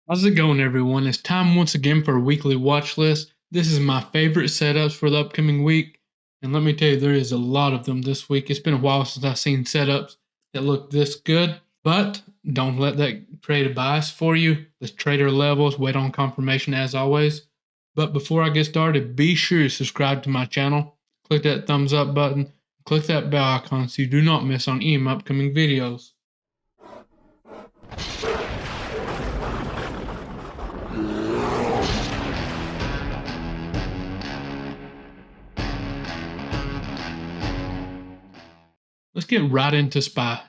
How's it going, everyone? It's time once again for a weekly watch list. This is my favorite setups for the upcoming week, and let me tell you, there is a lot of them this week. It's been a while since I've seen setups that look this good, but don't let that create a bias for you. The trader levels, wait on confirmation as always. But before I get started, be sure to subscribe to my channel, click that thumbs up button, click that bell icon so you do not miss on any of my upcoming videos. Let's get right into SPY,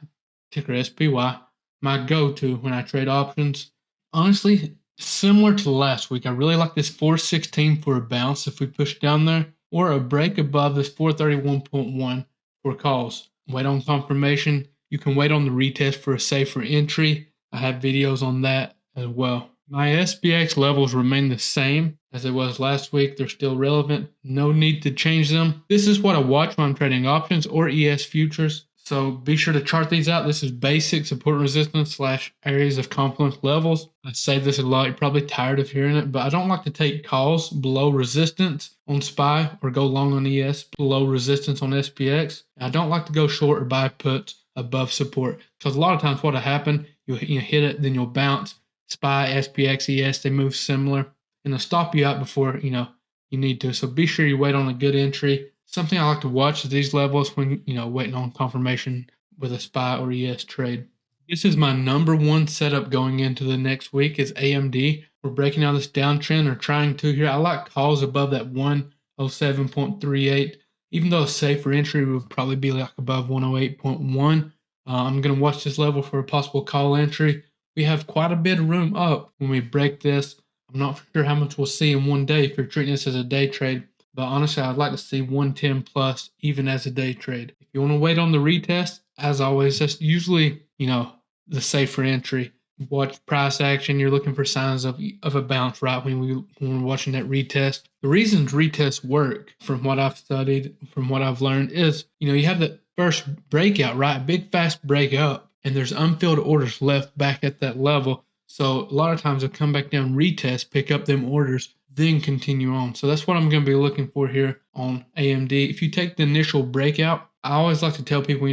ticker SPY, my go-to when I trade options. Honestly, similar to last week, I really like this 416 for a bounce if we push down there, or a break above this 431.1 for calls. Wait on confirmation. You can wait on the retest for a safer entry. I have videos on that as well. My SPX levels remain the same as it was last week. They're still relevant. No need to change them. This is what I watch when I'm trading options or ES futures. So be sure to chart these out. This is basic support resistance / areas of confluence levels. I say this a lot. You're probably tired of hearing it, but I don't like to take calls below resistance on SPY or go long on ES below resistance on SPX. I don't like to go short or buy puts above support because a lot of times what'll happen, you hit it, then you'll bounce. SPY, SPX, ES, they move similar, and they'll stop you out before you need to. So be sure you wait on a good entry. Something I like to watch is these levels when waiting on confirmation with a SPY or ES trade. This is my number one setup going into the next week is AMD. We're breaking out this downtrend or trying to here. I like calls above that 107.38. Even though a safer entry would probably be like above 108.1. I'm going to watch this level for a possible call entry. We have quite a bit of room up when we break this. I'm not sure how much we'll see in one day if you're treating this as a day trade, but honestly, I'd like to see 110 plus even as a day trade. If you want to wait on the retest, as always, that's usually, the safer entry. Watch price action. You're looking for signs of a bounce right when we're watching that retest. The reasons retests work, from what I've studied, from what I've learned, is you have that first breakout, right? Big fast breakout, and there's unfilled orders left back at that level. So a lot of times they'll come back down, retest, pick up them orders, then continue on. So that's what I'm going to be looking for here on AMD. If you take the initial breakout, I always like to tell people,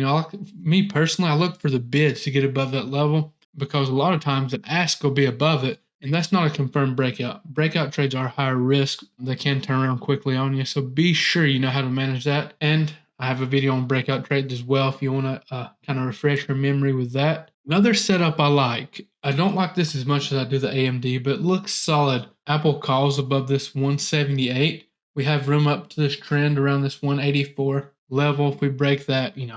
me personally, I look for the bids to get above that level because a lot of times an ask will be above it, and that's not a confirmed breakout. Breakout trades are higher risk. They can turn around quickly on you. So be sure you know how to manage that. And I have a video on breakout trades as well if you want to kind of refresh your memory with that. Another setup I like, I don't like this as much as I do the AMD, but it looks solid. Apple calls above this 178. We have room up to this trend around this 184 level. If we break that, you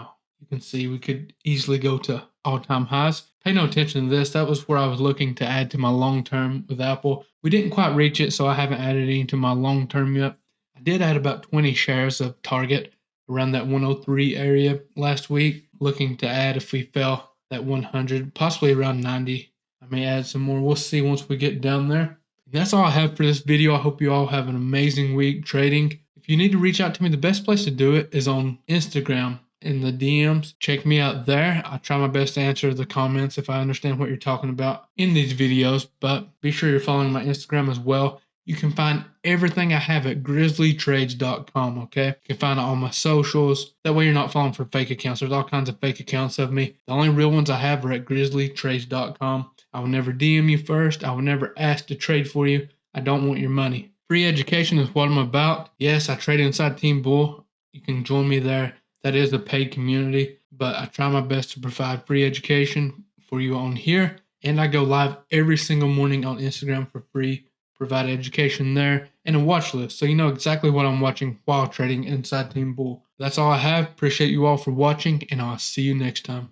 can see we could easily go to all-time highs. Pay no attention to this. That was where I was looking to add to my long-term with Apple. We didn't quite reach it, so I haven't added any to my long-term yet. I did add about 20 shares of Target around that 103 area last week, looking to add if we fell that 100, possibly around 90. I may add some more. We'll see once we get down there. And that's all I have for this video. I hope you all have an amazing week trading. If you need to reach out to me, the best place to do it is on Instagram in the DMs. Check me out there. I try my best to answer the comments if I understand what you're talking about in these videos, but be sure you're following my Instagram as well. You can find everything I have at grizzlytrades.com, okay? You can find all my socials. That way you're not falling for fake accounts. There's all kinds of fake accounts of me. The only real ones I have are at grizzlytrades.com. I will never DM you first. I will never ask to trade for you. I don't want your money. Free education is what I'm about. Yes, I trade inside Team Bull. You can join me there. That is a paid community, but I try my best to provide free education for you on here. And I go live every single morning on Instagram for free. Provide education there and a watch list so you know exactly what I'm watching while trading inside Team Bull. That's all I have. Appreciate you all for watching, and I'll see you next time.